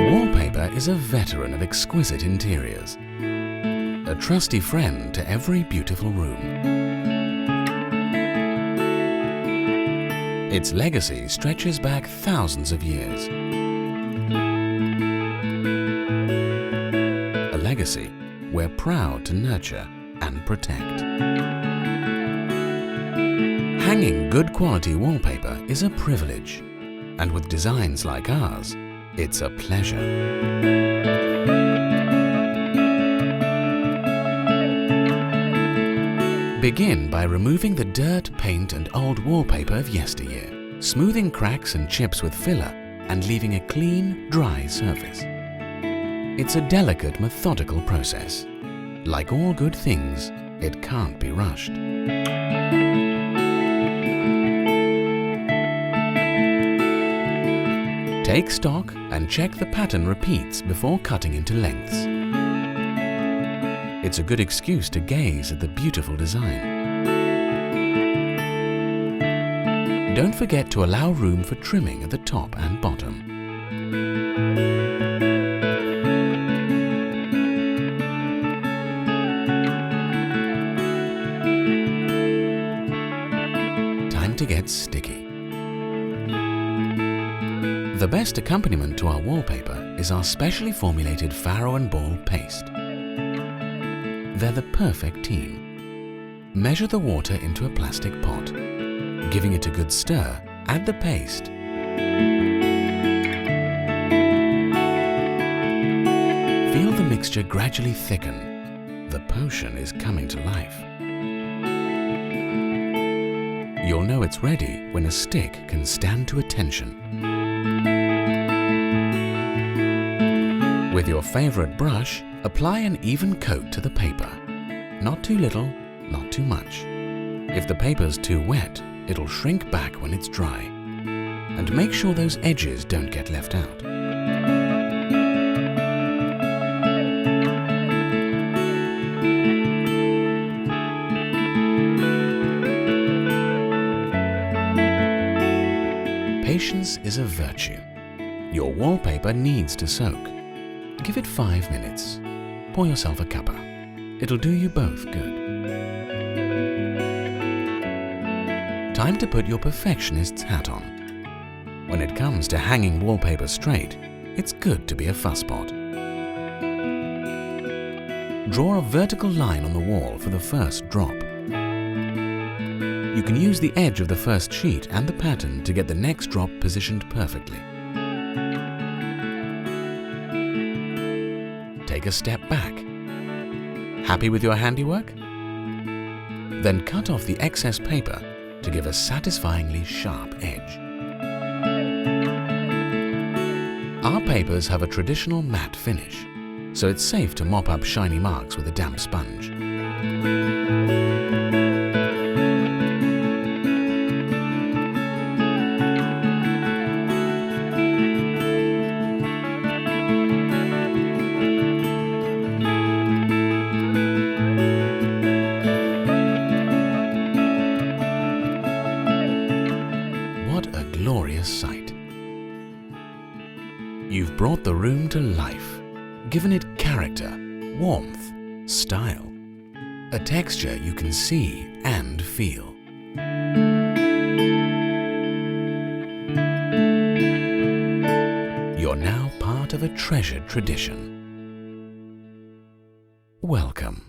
Wallpaper is a veteran of exquisite interiors, a trusty friend to every beautiful room. Its legacy stretches back thousands of years. A legacy we're proud to nurture and protect. Hanging good quality wallpaper is a privilege, and with designs like ours, it's a pleasure. Begin by removing the dirt, paint and old wallpaper of yesteryear, smoothing cracks and chips with filler and leaving a clean, dry surface. It's a delicate, methodical process. Like all good things, it can't be rushed. Take stock and check the pattern repeats before cutting into lengths. It's a good excuse to gaze at the beautiful design. Don't forget to allow room for trimming at the top and bottom. Time to get sticky. The best accompaniment to our wallpaper is our specially formulated Farrow and Ball paste. They're the perfect team. Measure the water into a plastic pot. Giving it a good stir, add the paste. Feel the mixture gradually thicken. The potion is coming to life. You'll know it's ready when a stick can stand to attention. With your favorite brush, apply an even coat to the paper. Not too little, not too much. If the paper's too wet, it'll shrink back when it's dry. And make sure those edges don't get left out. Patience is a virtue. Your wallpaper needs to soak. Give it 5 minutes. Pour yourself a cuppa. It'll do you both good. Time to put your perfectionist's hat on. When it comes to hanging wallpaper straight, it's good to be a fusspot. Draw a vertical line on the wall for the first drop. You can use the edge of the first sheet and the pattern to get the next drop positioned perfectly. Take a step back. Happy with your handiwork? Then cut off the excess paper to give a satisfyingly sharp edge. Our papers have a traditional matte finish, so it's safe to mop up shiny marks with a damp sponge. What a glorious sight! You've brought the room to life, given it character, warmth, style, a texture you can see and feel. You're now part of a treasured tradition. Welcome.